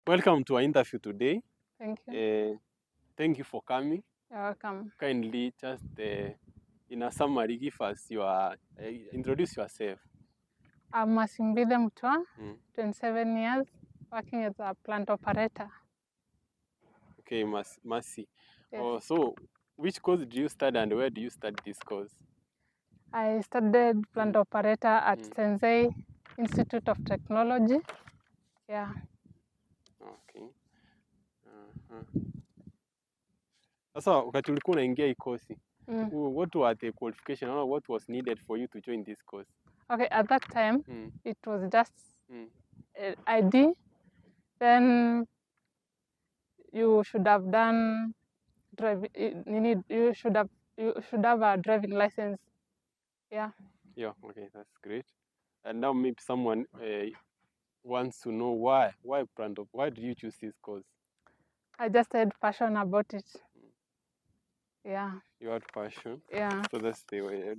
Welcome to our interview today. Thank you. Thank you for coming. You're welcome. Kindly just in a summary, give us your introduce yourself. I'm Masimbile Mutwa, 27 years, working as a plant operator. Okay, Mercy. Yes. So which course do you study and where do you study this course? I studied plant operator at Sensei Institute of Technology. Yeah. Okay. Sasa wakati ulikuwa unaingia hii course, what were the qualifications or what was needed for you to join this course? Okay, at that time, it was just ID. Then you should have done you should have a driving license. Yeah. Yeah, okay, that's great. And now maybe someone wants to know why plant op, why did you choose this course? I just had passion about it. Yeah. You had passion? Yeah. So that's the way.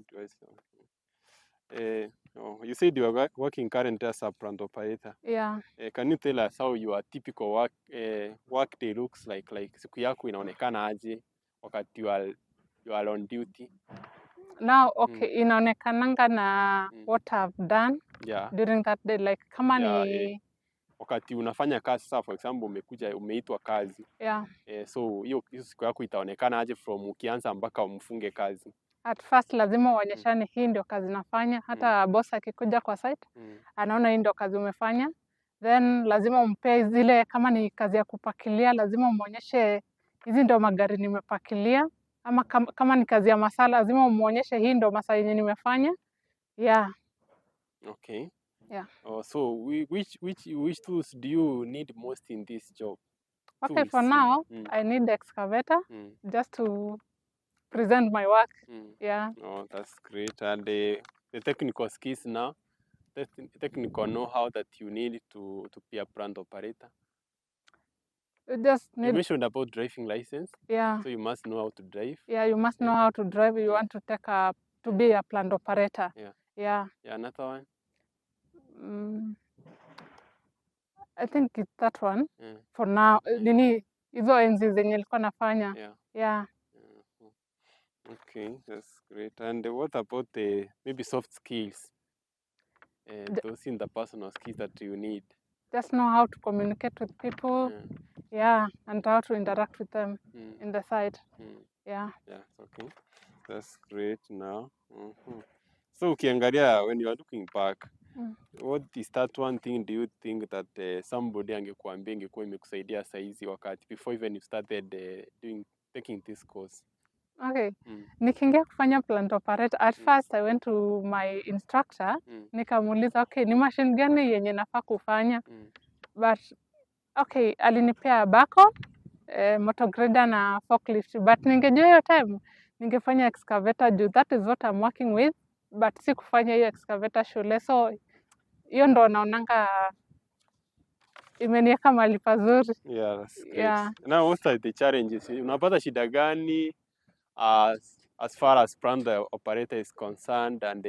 You said you are working currently as a plant operator. Yeah. Can you tell us how your typical work day looks like? Like siku yako inaonekana aje wakati you are on duty? Now, okay, inaonekananga na what I've done during that day, like kama ni wakati unafanya kazi sasa, for example umeitwa kazi. Yeah. So hiyo siku yako itaonekana aje from ukianza mpaka umfunge kazi? At first lazima uonyeshane hii ndio kazi nafanya, hata boss akikuja kwa site anaona hii ndio kazi umefanya. Then lazima umpe zile, kama ni kazi ya kupakilia lazima umuonyeshe hizi ndio magari nimepakilia, ama kama ni kazi ya masaa lazima umuonyeshe hii ndio masaa yenye nimefanya. Yeah. Okay. Yeah. So which tools do you need most in this job? Okay, tools. For now I need the excavator just to present my work. Yeah. Oh, that's great. And the technical skills now, the technical know-how that you need to be a plant operator. You just need. You mentioned about driving license. Yeah. So you must know how to drive. Yeah, you must know how to drive. You want to take to be a plant operator. Yeah. Yeah. Yeah, another one. I think it's that one. For now, nini hizo enzi zenye nilikuwa nafanya. Yeah. Yeah. Okay, that's great. And what about the maybe soft skills? Those in the personal skills that you need. Just know how to communicate with people. Yeah, and how to interact with them in the site. Yeah. Yeah, okay. That's great now. So ukiangalia, when you are looking back, what is that one thing do you think that somebody angekuambia ingekuwa imekusaidia saizi wakati before even you started taking this course? Okay. Nikiingia kufanya plant operator, at first I went to my instructor, nikamuuliza okay, ni machine gani yenye nafaa kufanya? But okay, alinipea bako, motor grader na forklift, but ningejua hiyo time ningefanya excavator juu that is what I'm working with, but si kufanya hiyo excavator shule. So hiyo ndo naonanga imeniweka mahali pazuri. Yeah, that's great. Yeah. Now what are the challenges? Unapata shida gani as far as plant operator is concerned, and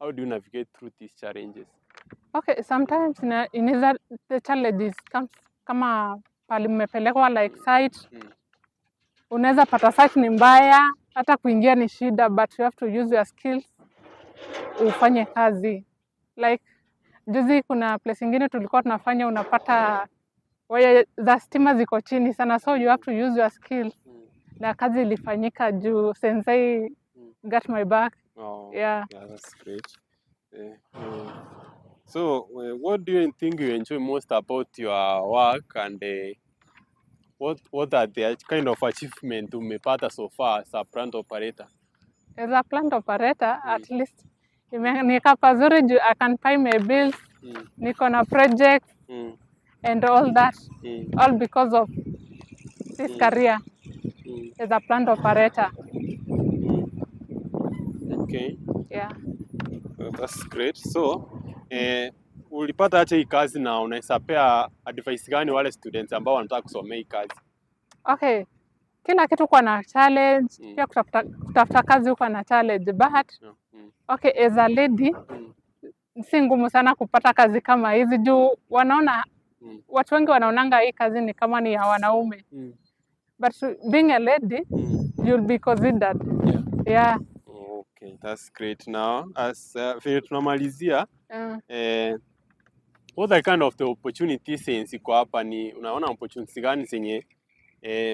how do you navigate through these challenges? Okay, sometimes the challenges comes kama pali mmepelekwa like site. Unaweza pata site ni mbaya, hata kuingia ni shida, but you have to use your skills ufanye kazi. Like juzi kuna place ingine tulikuwa tunafanya, unapata waya za stima ziko chini sana, so you have to use your skills. Na kazi ilifanyika juu Sensei got my back. Oh, yeah, that's great. So what do you think you enjoy most about your work, and what are the kind of achievement umepata so far as a plant operator? As a plant operator, at least imeniweka pazuri juu I can pay my bills, niko na project and all that, all because of this career as a plant operator. Okay. Yeah. That's great. So, ulipata acha hii kazi na unaweza pea advice gani wale students ambao wanataka kusomea hii kazi? Okay. Kila kitu kwa na challenge, pia kutafuta kazi huko na challenge, but okay, as a lady si ngumu sana kupata kazi kama hizi juu wanaona watu wengi wanaonanga hii kazi ni kama ni ya wanaume. But being a lady, you'll be considered. Yeah. Okay, that's great. Now, as vile tunamalizia, what are kind of the opportunities ziko hapa, ni unaona opportunities gani zenye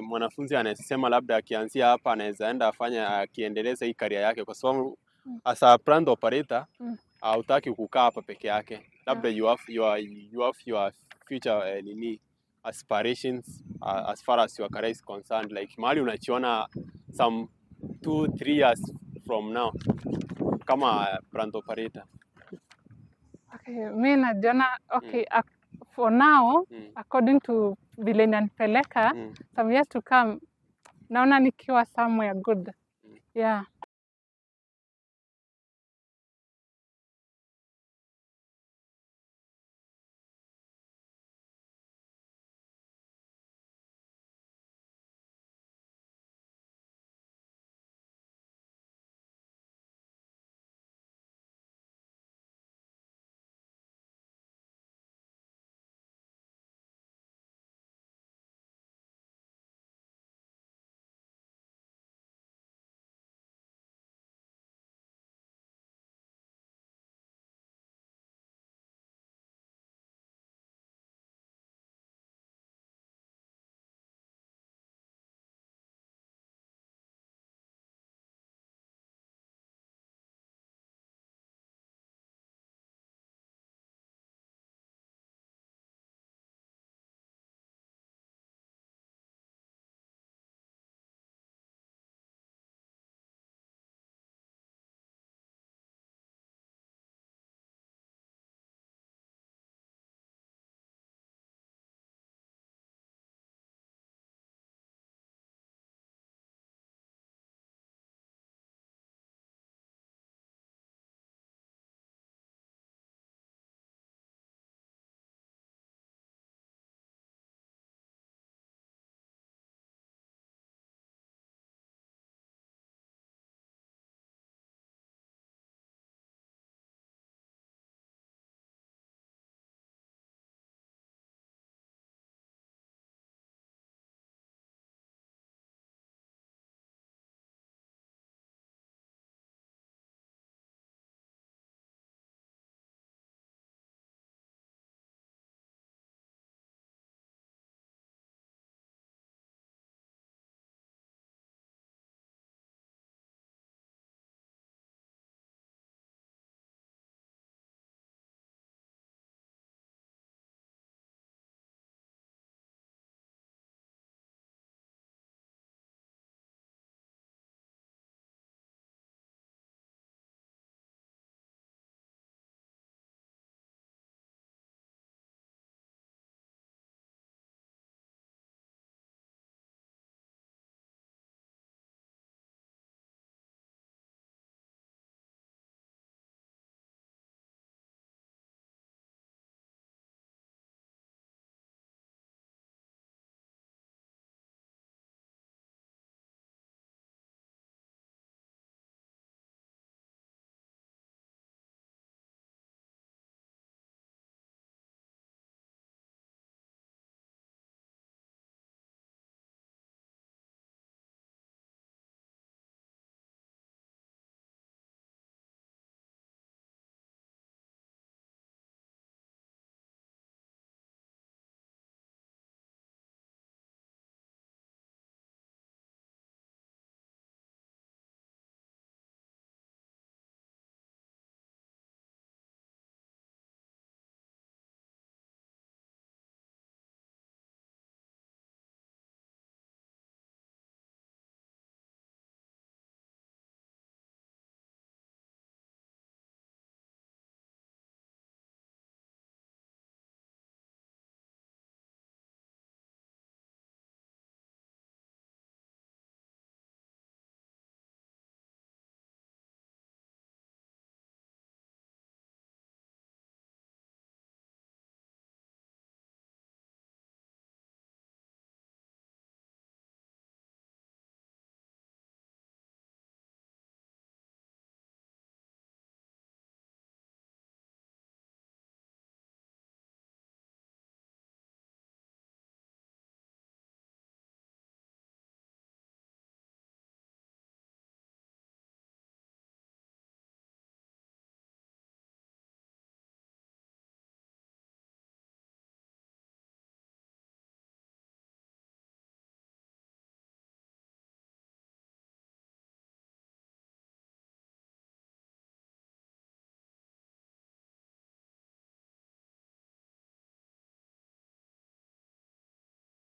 mwanafunzi anasema labda akianzia hapa anaweza enda afanya akiendeleza hii career yake, kwa sababu as a plant operator hautaki kukaa hapa peke yake, labda you have your future nini aspirations as far as your career is concerned, like mahali unachiona some 2-3 years from now kama plant operator. Okay, mimi najiona for now according to vile inanipeleka some years to come naona nikiwa somewhere good. Yeah.